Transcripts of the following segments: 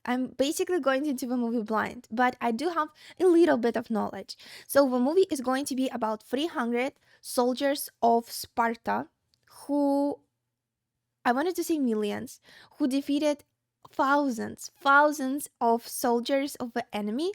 I'm basically going into the movie blind, but I do have a little bit of knowledge. So the movie is going to be about 300 soldiers of Sparta who, I wanted to say millions, who defeated thousands of soldiers of the enemy,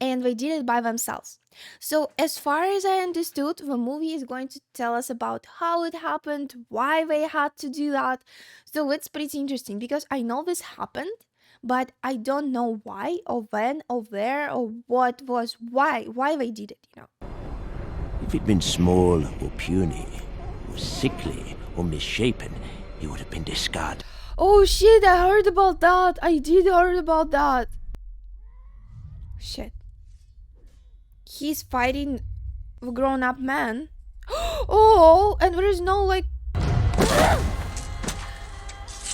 and they did it by themselves. So as far as I understood, the movie is going to tell us about how it happened, why they had to do that. So it's pretty interesting because I know this happened, but I don't know why or when or where or what was why they did it, you know. If he'd been small or puny, or sickly or misshapen, he would have been discarded. Oh shit, I heard about that. I did heard about that. Shit. He's fighting a grown-up man. Oh, and there is no like...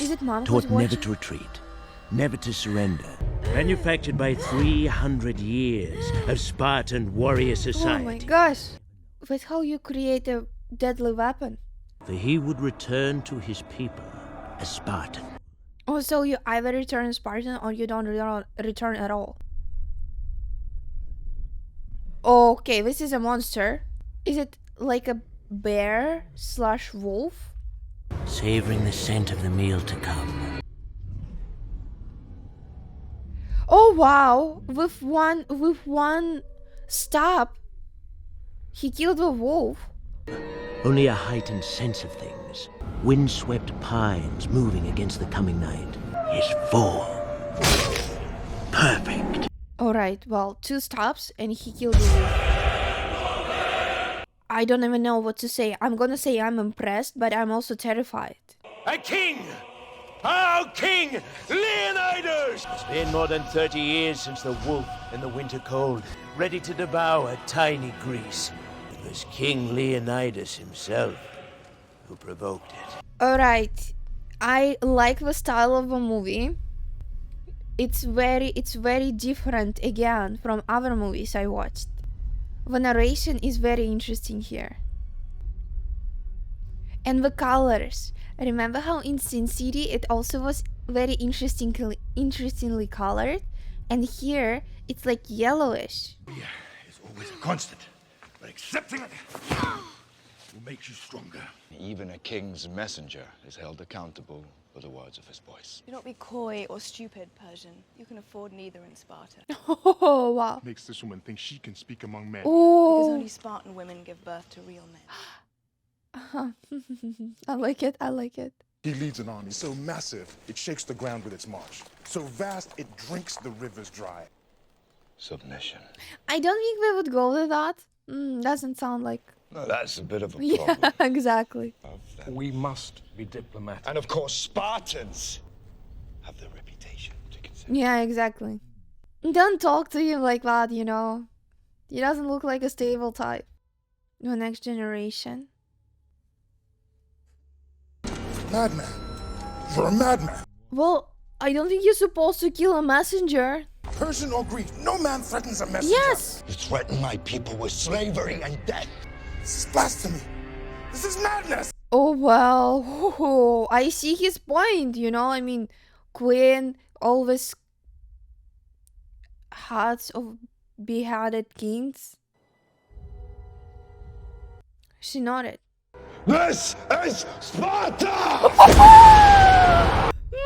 Is it mom who's Taught never watching? to retreat, never to surrender. Manufactured by 300 years of Spartan warrior society. Oh my gosh. That's how you create a deadly weapon. For he would return to his people a Spartan. Oh, so you either return Spartan or you don't return at all. Okay, this is a monster. Is it like a bear / wolf? Savoring the scent of the meal to come. Oh wow! With one stab, he killed a wolf. Only a heightened sense of things. Windswept pines moving against the coming night. His fall. Perfect. Alright, well, 2 stabs and he killed a wolf. I don't even know what to say. I'm gonna say I'm impressed, but I'm also terrified. A king! Our king, Leonidas! It's been more than 30 years since the wolf in the winter cold, ready to devour tiny Greece. It was King Leonidas himself who provoked it. Alright, I like the style of the movie. It's very different again from other movies I watched. The narration is very interesting here. And the colors. Remember how in Sin City it also was very interestingly colored? And here it's like yellowish. Fear is always a constant, but accepting it will make you stronger. Even a king's messenger is held accountable for the words of his voice. Do not be coy or stupid, Persian. You can afford neither in Sparta. Oh wow. Makes this woman think she can speak among men. Because Oh, only Spartan women give birth to real men. I like it. He leads an army so massive, it shakes the ground with its march. So vast, it drinks the rivers dry. Submission. I don't think we would go with that. Doesn't sound like... No, that's a bit of a Yeah, problem. exactly. We must be diplomatic. And of course, Spartans have the reputation to consider. Yeah, exactly. Don't talk to him like that, you know. He doesn't look like a stable type. The next generation. Madman. You're a madman. Well, I don't think you're supposed to kill a messenger. Persian or Greek, no man threatens a messenger. Yes! You threaten my people with slavery and death. This is blasphemy. This is madness. Oh, well. I see his point, you know. I mean, Queen, always hearts of beheaded kings. She nodded. This is Sparta!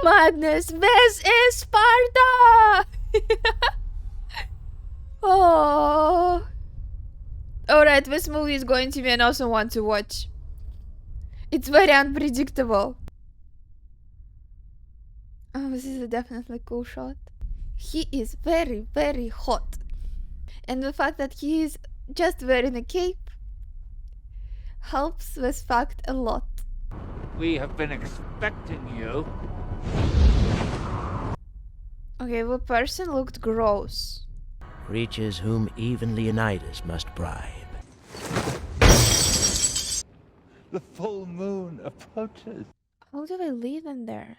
Madness! This is Sparta! Oh. Alright, this movie is going to be an awesome one to watch. It's very unpredictable. Oh, this is a definitely cool shot. He is very hot. And the fact that he is just wearing a cape helps this fact a lot. We have been expecting you. Okay, the person looked gross. Creatures whom even Leonidas must bribe. The full moon approaches. How do they live in there?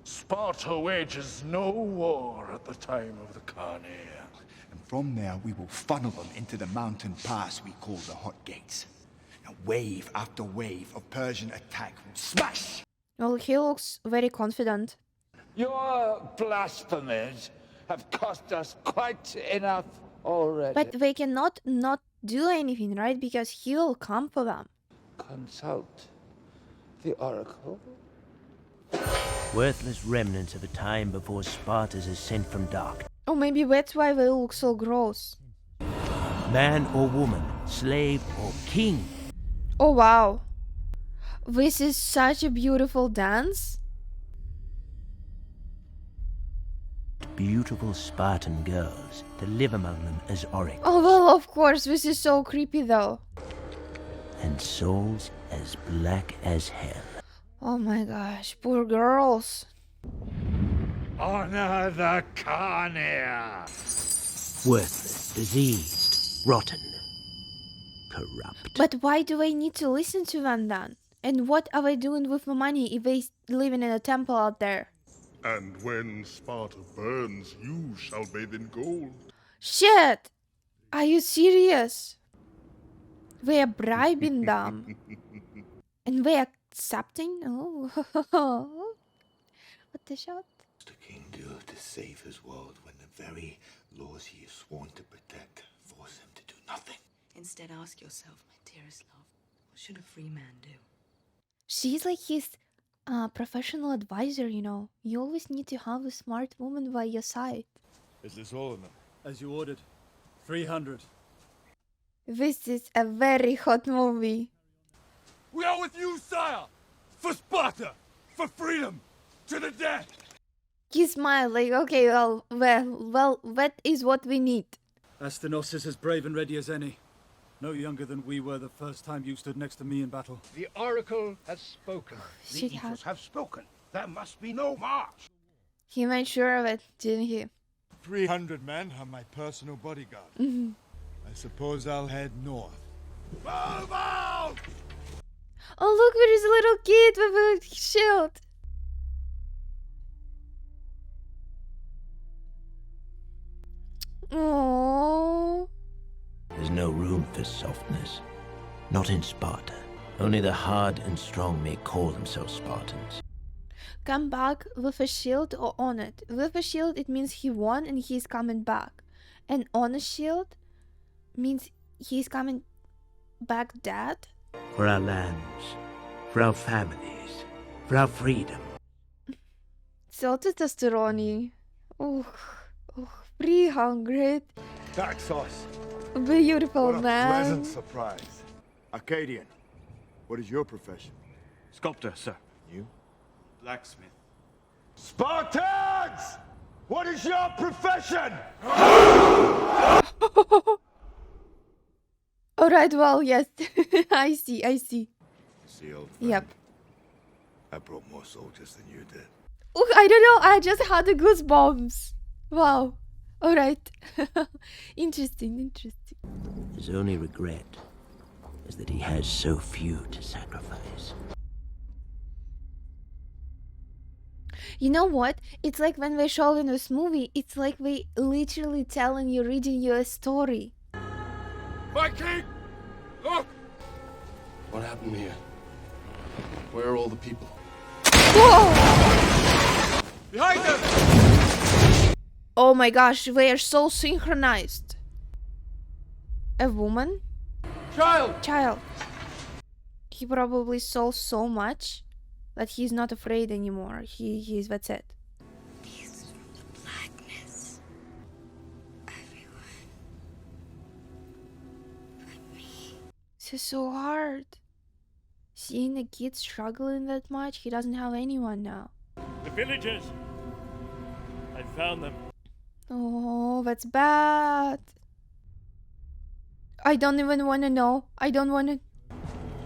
Sparta wages no war at the time of the Carneia. And from there, we will funnel them into the mountain pass we call the Hot Gates. Now, wave after wave of Persian attack will smash! Well, he looks very confident. Your blasphemies have cost us quite enough already. But they cannot not do anything, right? Because he'll come for them. Consult the oracle. Worthless remnants of a time before Sparta's ascent from dark. Or maybe that's why they look so gross. Man or woman, slave or king. Oh wow. This is such a beautiful dance. Beautiful Spartan girls to live among them as oracles. Oh well, of course, this is so creepy though. And souls as black as hell. Oh my gosh, poor girls. Honor the carnage. Worthless, diseased, rotten, corrupt. But why do they need to listen to them then? And what are they doing with the money if they living in a temple out there? And when Sparta burns, you shall bathe in gold. Shit! Are you serious? They are bribing them. And they are accepting? Oh. What the shot? The king do to save his world when the very laws he is sworn to protect force him to do nothing? Instead, ask yourself, my dearest love, what should a free man do? She's like his professional advisor, you know. You always need to have a smart woman by your side. Is this all of them? As you ordered. 300. This is a very hot movie. We are with you, sire! For Sparta! For freedom! To the death! He smiled like, okay, well, that is what we need. Astenos is as brave and ready as any. No younger than we were the first time you stood next to me in battle. The oracle has spoken. The Shit eagles have spoken. There must be no march. He made sure of it, didn't he? 300 men are my personal bodyguard. I suppose I'll head north. Move out! Oh, look, there is a little kid with a shield. Oh. There's no room for softness. Not in Sparta. Only the hard and strong may call themselves Spartans. Come back with a shield or on it. With a shield, it means he won and he's coming back. And on a shield means he's coming back dead. For our lands, for our families, for our freedom. So testosterone. Oh, 300. Daxos. Beautiful, What a man. pleasant surprise. Arcadian, what is your profession? Sculptor, sir. You? Blacksmith. Spartans! What is your profession? Alright, well, yes. I see. See, old friend, Yep. I brought more soldiers than you did. Oh, I don't know. I just had the goosebumps. Wow. Alright. Interesting. His only regret is that he has so few to sacrifice. You know what? It's like when they show in this movie, it's like they literally telling you, reading you a story. My king! Look! What happened here? Where are all the people? Whoa! Behind them! Oh my gosh, they are so synchronized. A woman? Child. He probably saw so much that he's not afraid anymore. He's that's it. Peace from the blackness. Everyone. But me. This is so hard. Seeing the kid struggling that much, he doesn't have anyone now. The villagers! I found them. Oh, that's bad. I don't even want to know. I don't want to.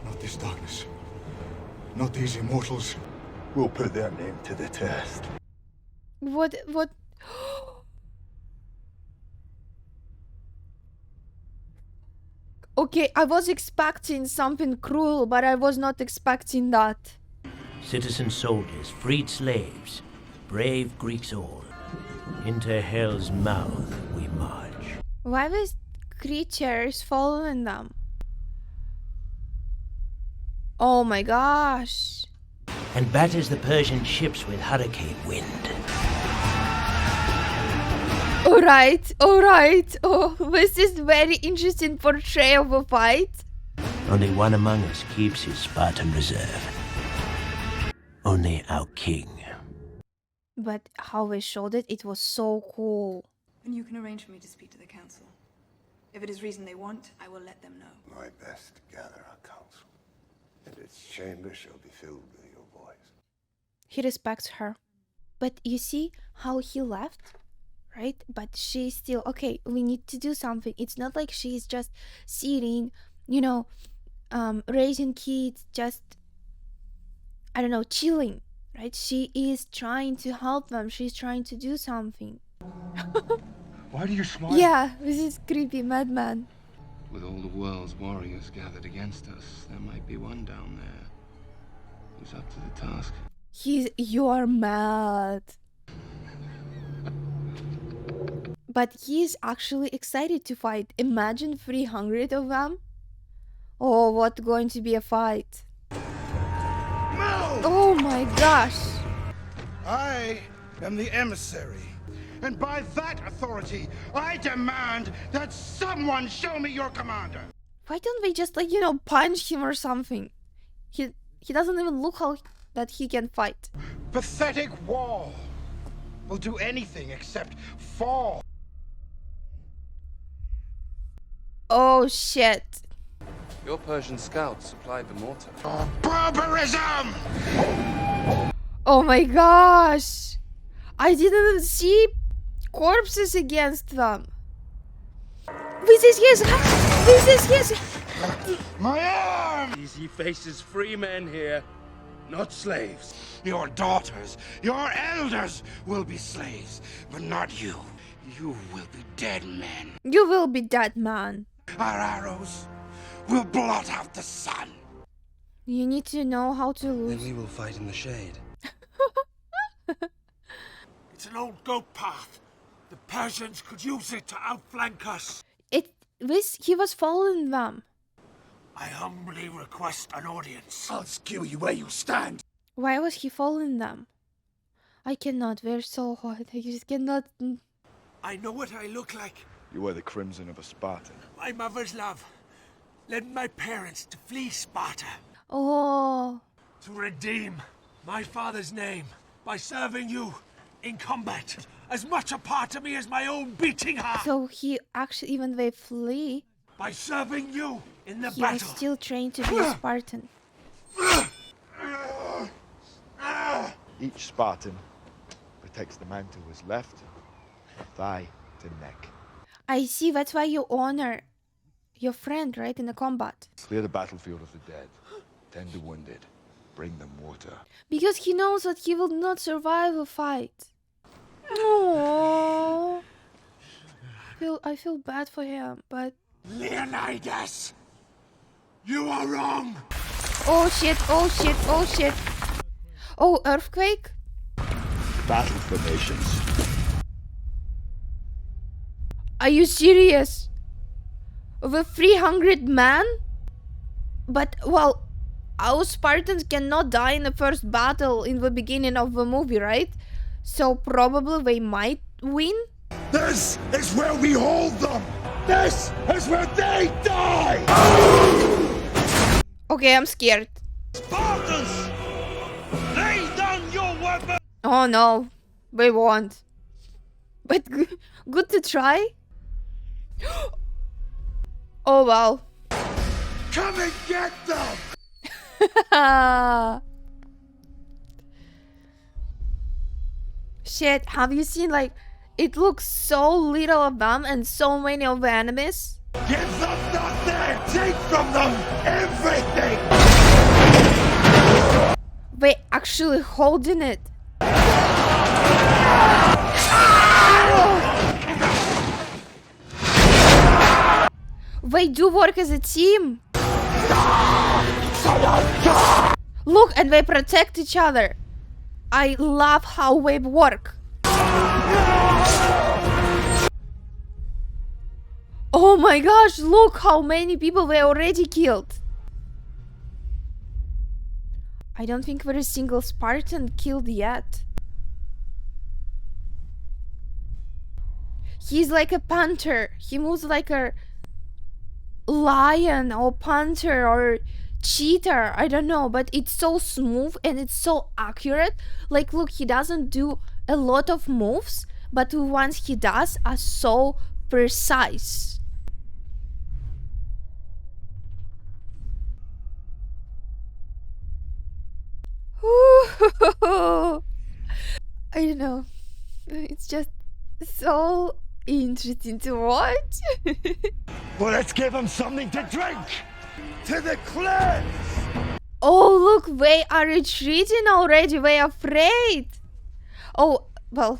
Not this darkness. Not these immortals. We'll put their name to the test. What? Okay, I was expecting something cruel, but I was not expecting that. Citizen soldiers, freed slaves, brave Greeks all. Into hell's mouth we march. Why was creatures following them? Oh my gosh. And batters the Persian ships with hurricane wind. Alright, alright. Oh, this is very interesting portrayal of a fight. Only one among us keeps his Spartan reserve. Only our king. But how they showed it, it was so cool. And you can arrange for me to speak to the council. If it is reason they want, I will let them know. My best gather a council, and its chamber shall be filled with your voice. He respects her. But you see how he left? Right? But she's still, okay, we need to do something. It's not like she's just sitting, you know, raising kids, just, I don't know, chilling, right? She is trying to help them. She's trying to do something. Why do you smile? Yeah, this is creepy, madman. With all the world's warriors gathered against us, there might be one down there who's up to the task. You're mad. But he's actually excited to fight. Imagine 300 of them. Oh, what going to be a fight. Oh my gosh. I am the emissary, and by that authority, I demand that someone show me your commander. Why don't they just, like, you know, punch him or something? He doesn't even look how that he can fight. Pathetic wall will do anything except fall. Oh shit. Your Persian scouts supplied the mortar. Barbarism! Oh my gosh. I didn't see corpses against them. This is his. This is his. My arm! Easy faces free men here, not slaves. Your daughters, your elders will be slaves, but not you. You will be dead men. You will be dead, man. Our arrows will blot out the sun. You need to know how to Then lose. we will fight in the shade. It's an old goat path. The Persians could use it to outflank us. He was following them. I humbly request an audience. I'll skew you where you stand. Why was he following them? I cannot. They're so hot. I just cannot. I know what I look like. You wear the crimson of a Spartan. My mother's love led my parents to flee Sparta. Oh. To redeem my father's name by serving you in combat. As much a part of me as my own beating heart. So he actually, even they flee, by serving you in the he battle. was still trained to be a Spartan. Each Spartan protects the man to his left, thigh to neck. I see. That's why you honor your friend, right, in the combat. Clear the battlefield of the dead. Tend the wounded. Bring them water. Because he knows that he will not survive a fight. Oh, I feel bad for him, but Leonidas, you are wrong. oh shit! Oh shit! Oh shit! Oh, earthquake! Battle formations. Are you serious? With 300 men? But well, our Spartans cannot die in the first battle in the beginning of the movie, right? So probably they might win? This is where we hold them! This is where they die! Okay, I'm scared. Spartans! Lay down your weapon! Oh no, they won't. But good to try. Oh wow. Come and get them! Shit, have you seen, like, it looks so little of them and so many of the enemies? Give them nothing! Take from them everything! They actually holding it. They do work as a team. Look, and they protect each other. I love how they work. Oh my gosh, look how many people they already killed. I don't think there is a single Spartan killed yet. He's like a panther. He moves like a lion or panther or cheetah. I don't know, but it's so smooth and it's so accurate. Like, look, he doesn't do a lot of moves, but the ones he does are so precise. I don't know. It's just so interesting to watch. Well, let's give them something to drink! To the cliffs! Oh, look, they are retreating already. They are afraid. Oh, well.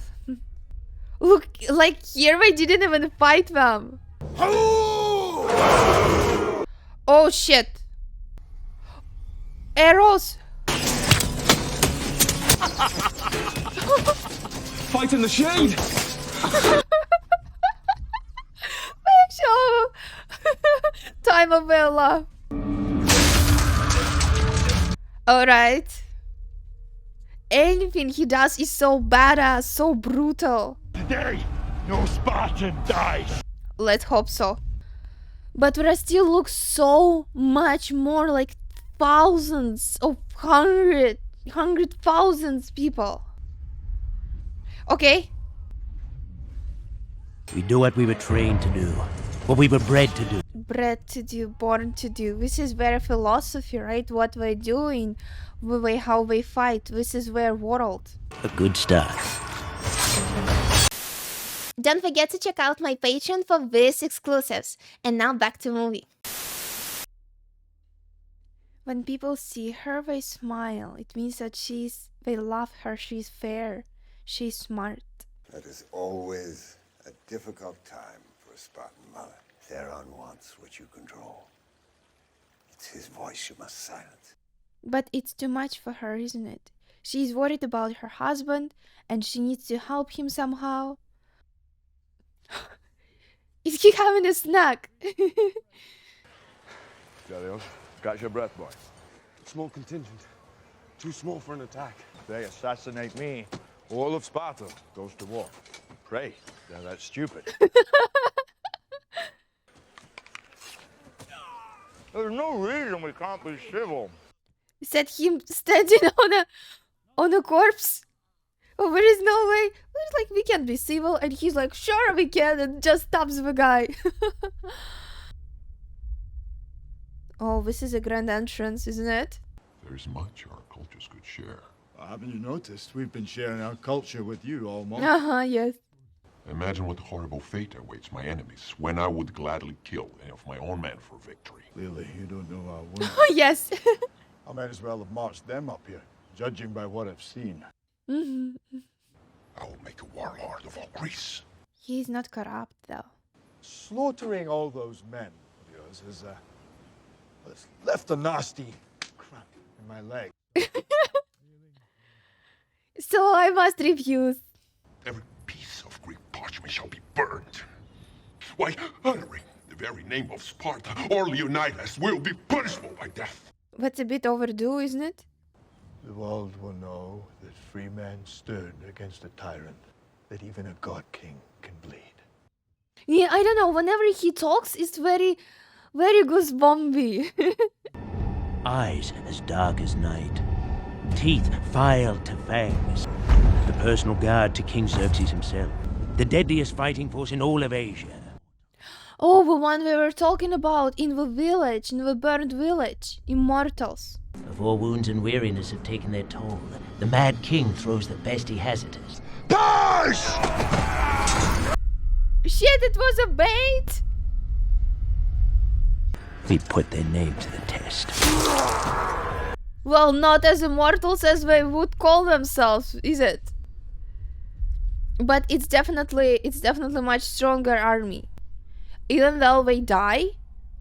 Look, like here they didn't even fight them. Oh, shit. Arrows. Fight in the shade! Show time of their love. Alright. Anything he does is so badass, so brutal. Today, no Spartan dies. Let's hope so. But there still looks so much more like thousands of hundred thousands people. Okay. We do what we were trained to do, what we were bred to do. Bred to do, born to do. This is their philosophy, right? What they're doing, how they fight. This is their world. A good start. Don't forget to check out my Patreon for these exclusives. And now back to movie. When people see her, they smile. It means that they love her. She's fair. She's smart. That is always a difficult time for a Spartan mother. Theron wants what you control. It's his voice you must silence. But it's too much for her, isn't it? She's worried about her husband, and she needs to help him somehow. Is he having a snack? Delios, catch your breath, boy. Small contingent. Too small for an attack. If they assassinate me, all of Sparta goes to war. Pray, they're that stupid. There's no reason we can't be civil. Is that him standing on a corpse? Oh, there is no way. It's like, we can't be civil, and he's like, sure we can, and just stabs the guy. Oh, this is a grand entrance, isn't it? There's much our cultures could share. Haven't you noticed? We've been sharing our culture with you all month. Yes. Imagine what horrible fate awaits my enemies when I would gladly kill any of my own men for victory. Clearly, you don't know our women. Yes. I might as well have marched them up here, judging by what I've seen. I will make a warlord of all Greece. He's not corrupt, though. Slaughtering all those men of yours has left a nasty crack in my leg. So I must refuse. Every piece of Greek parchment shall be burned. Why, uttering the very name of Sparta or Leonidas will be punishable by death. That's a bit overdue, isn't it? The world will know that free men stood against a tyrant, that even a god king can bleed. Yeah, I don't know. Whenever he talks, it's very, very goosebumpy. Eyes as dark as night. Teeth filed to fangs. The personal guard to King Xerxes himself. The deadliest fighting force in all of Asia. Oh, the one we were talking about in the village, in the burned village. Immortals. Before wounds and weariness have taken their toll, the mad king throws the best he has at us. Shit, it was a bait! We put their name to the test. Well, not as immortals as they would call themselves, is it? But it's definitely much stronger army. Even though they die,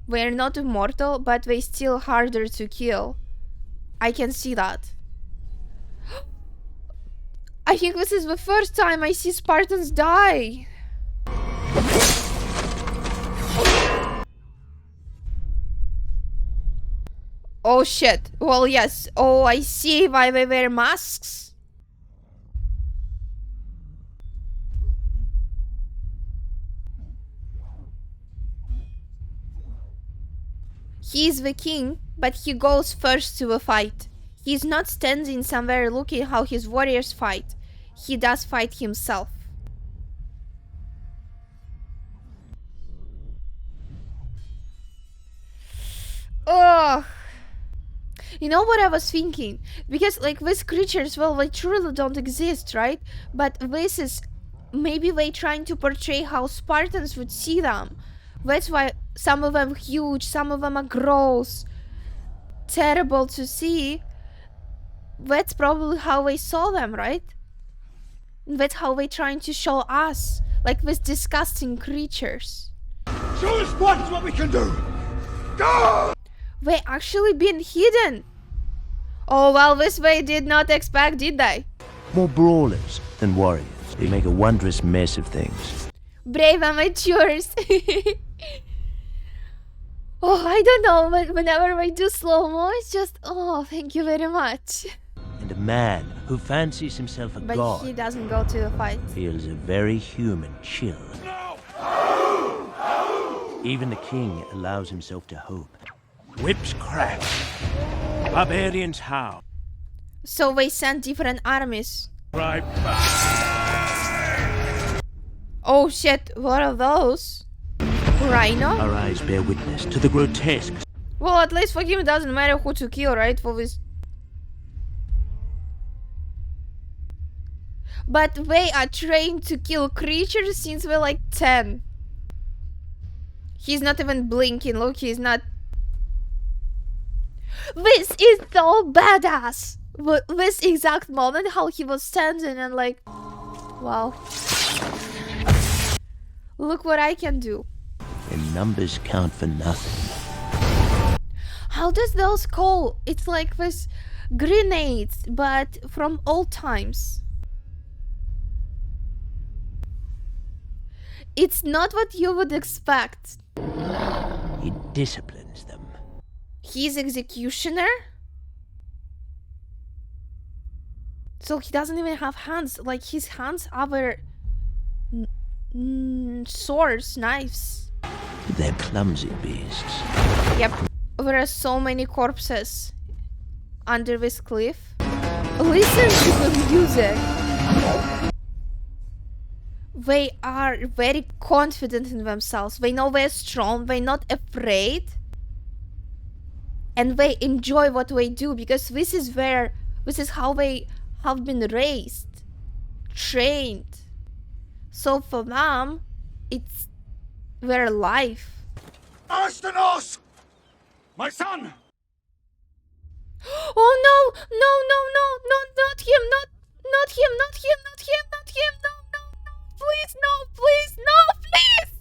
they're not immortal, but they still harder to kill. I can see that. I think this is the first time I see Spartans die. Oh shit. Well, yes. Oh, I see why they wear masks. He is the king, but he goes first to the fight. He's not standing somewhere looking how his warriors fight. He does fight himself. Ugh. You know what I was thinking? Because like these creatures, well, they truly don't exist, right? But this is, maybe they trying to portray how Spartans would see them. That's why some of them huge, some of them are gross, terrible to see. That's probably how they saw them, right? That's how they trying to show us, like these disgusting creatures. Show the Spartans what we can do! Go! They actually been hidden. Oh well, this they did not expect, did they? More brawlers than warriors. They make a wondrous mess of things. Brave amateurs. Oh, I don't know, but whenever I do slow-mo, it's just, oh, thank you very much. And a man who fancies himself a But god he doesn't go to the fight. feels a very human chill. Even the king allows himself to hope. Whips crack. Barbarians howl. So they sent different armies. Right. Oh shit, what are those? Rhino? Our eyes bear witness to the grotesque. Well, at least for him it doesn't matter who to kill, right? For this. But they are trained to kill creatures since we're like 10. He's not even blinking, look, he's not. This is so badass! This exact moment, how he was standing and like, wow. Look what I can do. And numbers count for nothing. How does those call? It's like this grenades, but from old times. It's not what you would expect. He disciplines them. He's executioner? So he doesn't even have hands. Like his hands are swords, knives. They're clumsy beasts. Yep. There are so many corpses under this cliff. Listen to the music. They are very confident in themselves. They know they're strong. They're not afraid. And they enjoy what they do because this is how they have been raised, trained. So for them, it's their life. Astynos! My son! Oh no! No, no, no, no, not him, not him, not him, not him, not him, no, no, no, please, no, please, no, please!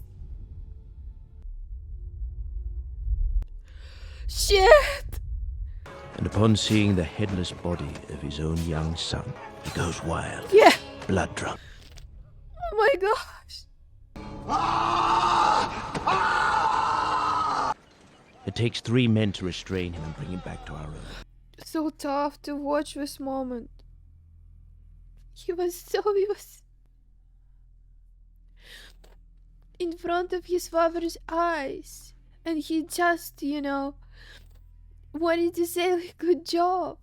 Shit! And upon seeing the headless body of his own young son, he goes wild. Yeah. Blood drunk. Oh my gosh. It takes 3 men to restrain him and bring him back to our own. So tough to watch this moment. He was in front of his father's eyes. And he just, you know, wanted to say, like, good job.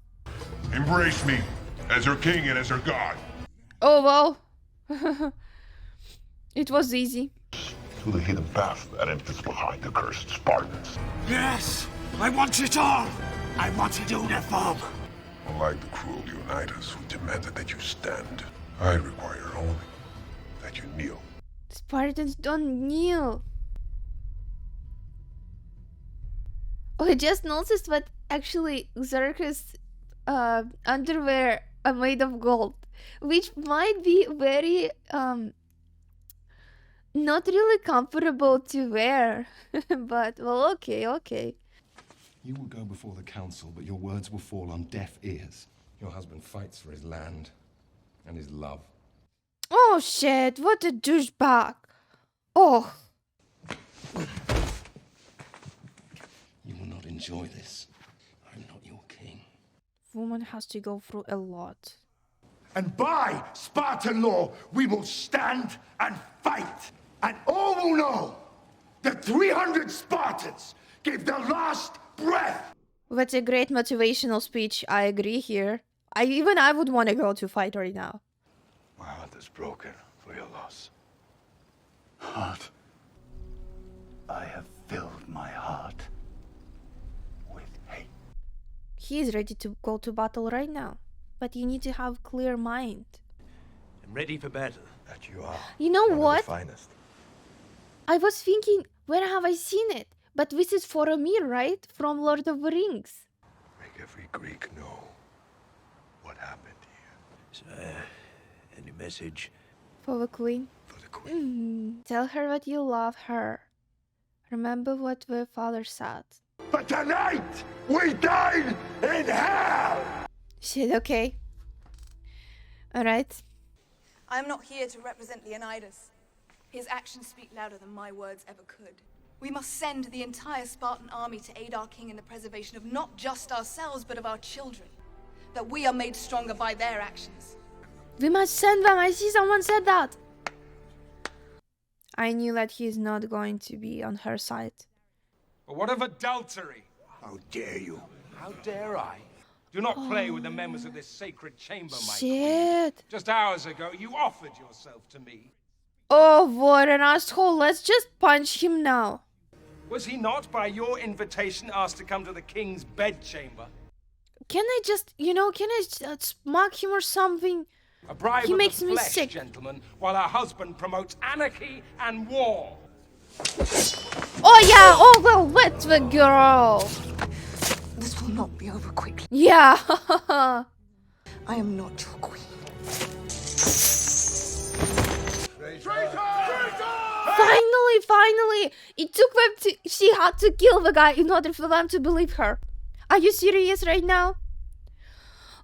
Embrace me as her king and as her god. Oh, well. It was easy. To the hidden path that enters behind the cursed Spartans. Yes, I want it all. I want a uniform. Unlike the cruel Leonidas who demanded that you stand, I require only that you kneel. Spartans don't kneel. Oh, I just noticed that actually Xerxes' underwear are made of gold, which might be very not really comfortable to wear. But well, okay. You will go before the council, but your words will fall on deaf ears. Your husband fights for his land and his love. Oh shit, what a douchebag. Oh. You will not enjoy this. I'm not your king. Woman has to go through a lot. And by Spartan law, we will stand and fight. And all will know that 300 Spartans give the last breath. That's a great motivational speech. I agree here. I would want to go to fight right now. My heart is broken for your loss. Heart. I have filled my heart with hate. He is ready to go to battle right now. But you need to have clear mind. I'm ready for battle. That you are. You know one what? Of the finest. I was thinking, where have I seen it? But this is Faramir, right? From Lord of the Rings. Make every Greek know what happened here. Any message? For the Queen. For the Queen. Tell her that you love her. Remember what the father said. But tonight, we dine in hell! Shit, okay. Alright. I'm not here to represent Leonidas. His actions speak louder than my words ever could. We must send the entire Spartan army to aid our king in the preservation of not just ourselves, but of our children. That we are made stronger by their actions. We must send them. I see someone said that. I knew that he's not going to be on her side. But what of adultery? How dare you? How dare I? Do not play with the members of this sacred chamber, my Shit. queen. Just hours ago, you offered yourself to me. Oh, what an asshole. Let's just punch him now. Was he not, by your invitation, asked to come to the king's bedchamber? Can I just, can I smack him or something? A bribe He of makes the me flesh, sick. gentlemen, while her husband promotes anarchy and war. Oh, yeah. Oh, well, let the girl. This will not be over quickly. Yeah. I am not your queen. Finally. It took them she had to kill the guy in order for them to believe her. Are you serious right now?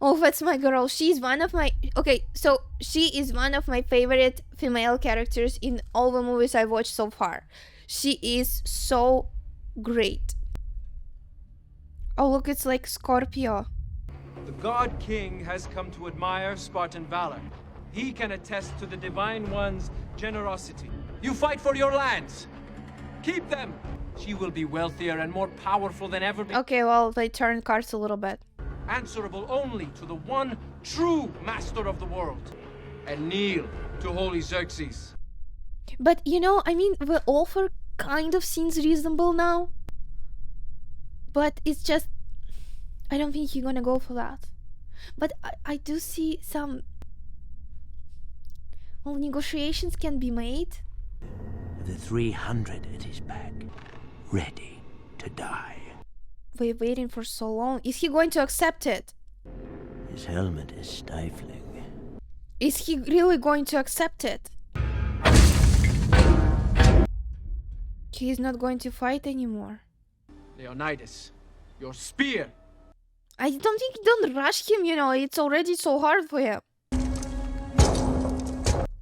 Oh, that's my girl. She's one of my... Okay, so she is one of my favorite female characters in all the movies I've watched so far. She is so great. Oh, look, it's like Scorpio. The God King has come to admire Spartan valor. He can attest to the Divine One's generosity. You fight for your lands. Keep them. She will be wealthier and more powerful than ever before. Okay, well, they turned cards a little bit. Answerable only to the one true master of the world. And kneel to holy Xerxes. But, the offer kind of seems reasonable now. But it's just... I don't think he's gonna go for that. But I do see some... Well, negotiations can be made. The 300 at his back, ready to die. We're waiting for so long. Is he going to accept it? His helmet is stifling. Is he really going to accept it? He's not going to fight anymore. Leonidas, your spear. I don't rush him, it's already so hard for him.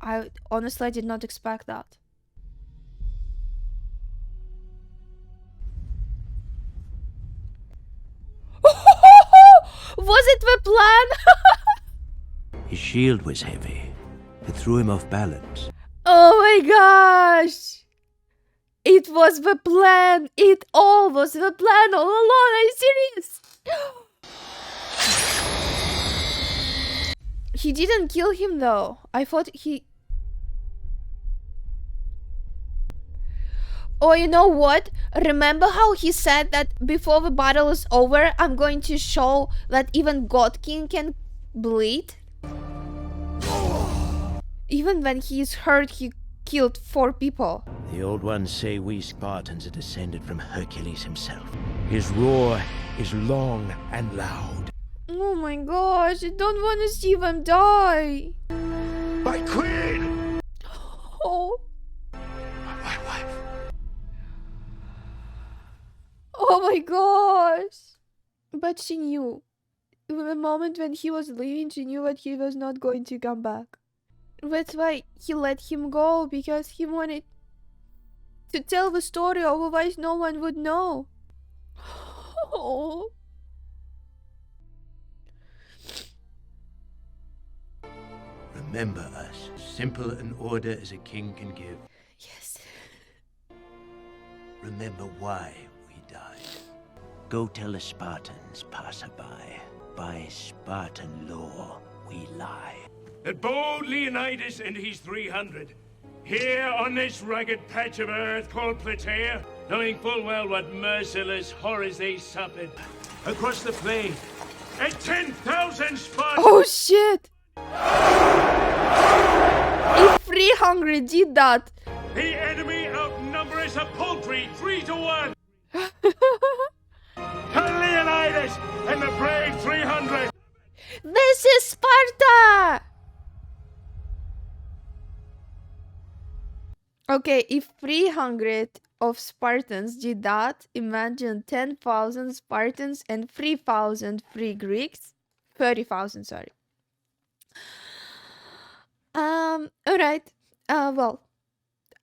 I honestly did not expect that. Was it the plan? His shield was heavy. It threw him off balance. Oh my gosh! It was the plan! It all was the plan all along! Are you serious? He didn't kill him though. I thought he... Oh, you know what? Remember how he said that before the battle is over, I'm going to show that even God King can bleed? Even when he is hurt, he killed 4 people. The old ones say we Spartans are descended from Hercules himself. His roar is long and loud. Oh my gosh, I don't want to see them die. My queen! Oh. My wife. Oh my gosh. But she knew. The moment when he was leaving, she knew that he was not going to come back. That's why he let him go, because he wanted to tell the story, otherwise no one would know. Oh. Remember us, simple an order as a king can give. Yes. Remember why we died. Go tell the Spartans, passerby, by Spartan law we lie. That bold Leonidas and his 300, here on this rugged patch of earth called Plataea, knowing full well what merciless horrors they suffered, across the plain, at 10,000 Spartans! Oh shit! If 300 did that! The enemy outnumber us a paltry 3-1! To Leonidas and the brave 300! This is Sparta! Okay, if 300 of Spartans did that, imagine 10,000 Spartans and 3,000 free Greeks. 30,000, sorry. Alright. Well,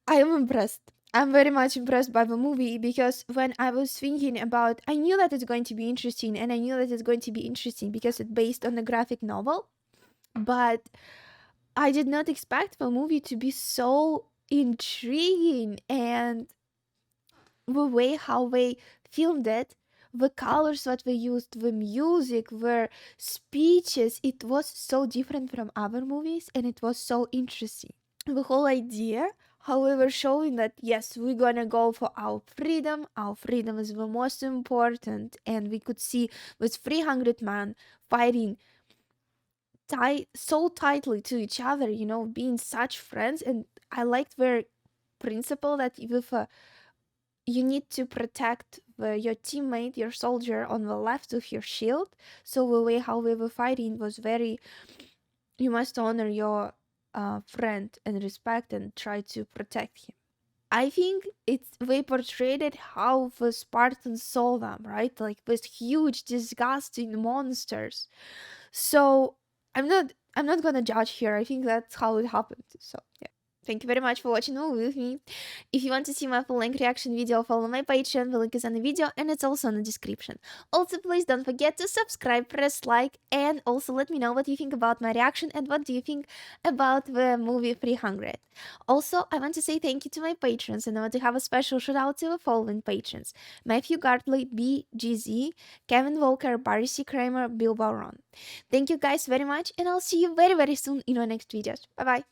I am impressed. I'm very much impressed by the movie because when I was thinking about, I knew that it's going to be interesting, and I knew that it's going to be interesting because it's based on a graphic novel, but I did not expect the movie to be so intriguing, and the way how they filmed it, the colors that they used, the music, the speeches, it was so different from other movies, and it was so interesting. The whole idea, how we were showing that yes, we're gonna go for our freedom is the most important, and we could see with 300 men fighting so tightly to each other, you know, being such friends. And I liked their principle that if you need to protect your teammate, your soldier on the left with your shield, so the way how we were fighting was very, you must honor your friend and respect and try to protect him. I think they portrayed it how the Spartans saw them, right? Like these huge, disgusting monsters. So I'm not gonna judge here. I think that's how it happened. So yeah. Thank you very much for watching the movie with me. If you want to see my full-length reaction video, follow my Patreon. The link is on the video and it's also in the description. Also, please don't forget to subscribe, press like, and also let me know what you think about my reaction and what do you think about the movie 300. Also, I want to say thank you to my patrons, and I want to have a special shout out to the following patrons: Matthew Gartley, BGZ, Kevin Walker, Barry C. Kramer, Bill Baron. Thank you guys very much, and I'll see you very soon in our next videos. Bye bye.